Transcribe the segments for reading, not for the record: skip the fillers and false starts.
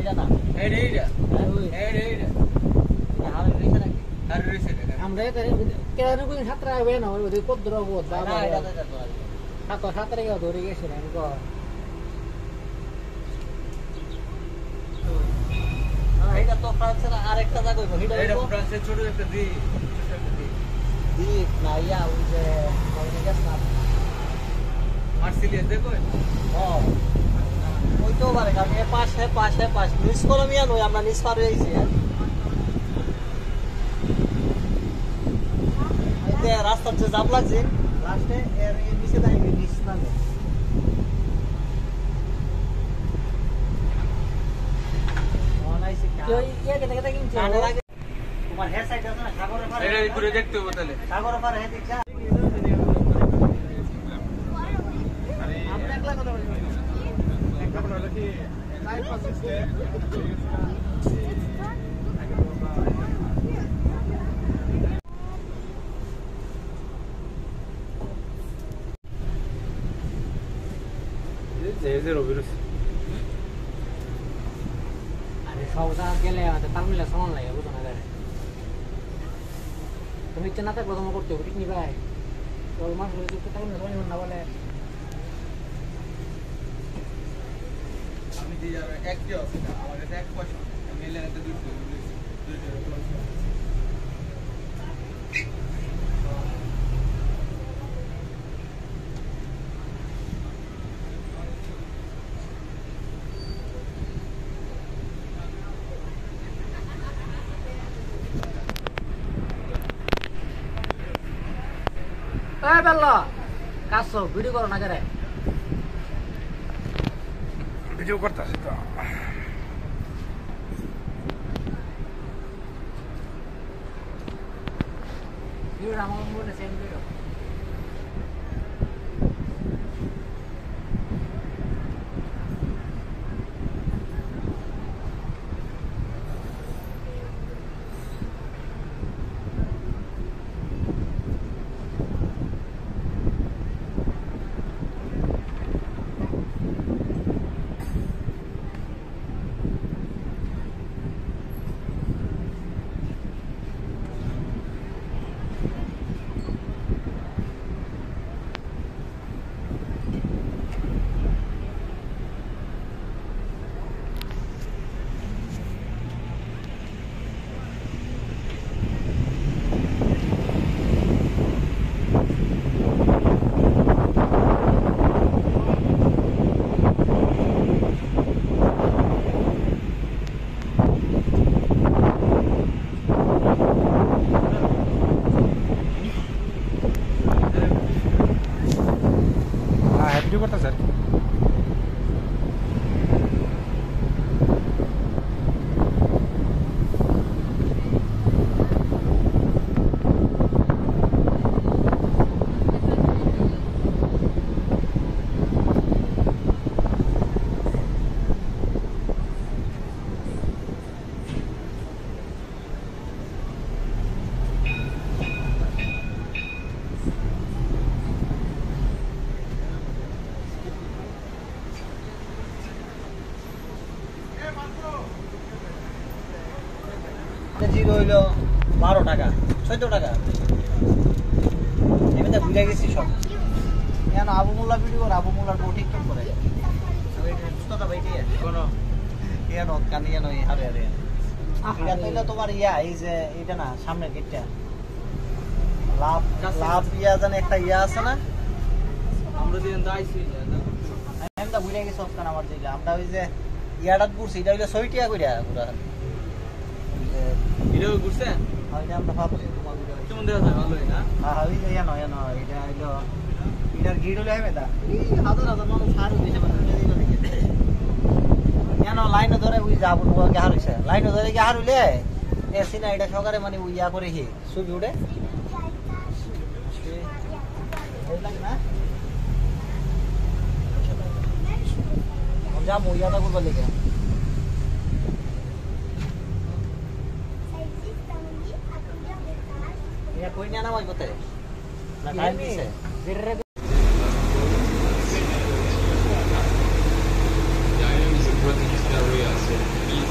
এটা না এইটা আর রইছে নাকি আর রইছে আমরা কেন কোন ছাত্র হবে না ওই পদ্র বোধ না বাবা এটা তো ছাত্র গিয়ে ধরে গেছে আমি কো এটা তো ফ্রান্সের আরেকটা জায়গা হইবো এটা ফ্রান্সের ছোট একটা দ্বীপ না ইয়া ওই যে মর্নিগাস না মার্সিলিয়া দেখো ওই তো পারে কারণ এ পাশ নিস কলমিয়া নই আমরা নিস পার হয়েছি এতে রাস্তার যে জাম লাগছে লাস্টে এর নিচে যাই নিস নামে তোমার হেয়ার সাইড আছে না সাগরের পারে এটা ঘুরে দেখতে হবে তাহলে সাগরের পারে হেদিক যা আপনি একলা কথা বলেন একটা বলে কি লাইভ পাচ্ছে zero virus আরে সবটা গেলে তার মিলে সমান লাগে বুঝো না গাড়ি তুমি ইচ্ছা না থাকলে প্রথম করতে হবে ঠিক নি ভাই তো মাস ধরে যুক্ত থাকলে না সমান না বলে আমি দিয়ে এক কি আছে আমার কাছে এক পয়সা আমি এলাকাতে 200 এই বেল্লা কাছো ভিডিও করো না করে ভিডিও করতেছি তো ভিডিও আমার মোবাইলে সেন্ড করো ভিডিও করতেছে আর কি জিরো হইলো 12 টাকা 14 টাকা এমনিতে ভুলে গেছি সব কেন আবু মোল্লা ভিডিও করে আবু মোল্লার বউ টিকটক করে সুস্থাটা ভাই দিয়ে কোনো কেন কানিয়া নয় আরে আরে এটা তো তোমার ইয়া এই যে এটা না সামনের গেটটা লাভ ইয়া জানে একটা ইয়া আছে না আমরা দিন দাইছি আমি তো ভুলে গেছি সবখান আমার যেটা আমরা ওই যে ইয়াটাত ঘুরছি এটা হইলো 6 টাকা কইরা পুরা ভিডিও ঘুরছে হয়তো আমরা ভাবছি তোমার ভিডিও কেমন দেখা যায় ভালোই না হ্যাঁ ওই যে ইয়া নয় এটা হইলো এটার গিট হলে হবে তা হাজার হাজার মানুষ হারু দেশে কেন লাইনে ধরে ওই যাবো কে হারুছে লাইনে ধরে কি হারুলে এ সিনা এটা সকারে মানে ওই ইয়া করে হি ছবি উঠে না যাবো ইয়াটা করবার লেগে Ya koin niya naman ko te. Nakain bisa. Ya ini bisa buat kita real sih.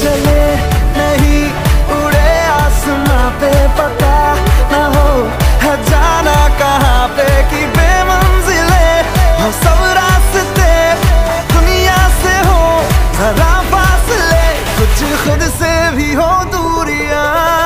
चले नहीं उड़े आसमां पे, पता ना हो है जाना कहाँ पे कि बेमंजिले हो सब रास्ते, दुनिया से हो जरा फासले, कुछ खुद से भी हो दूरियां।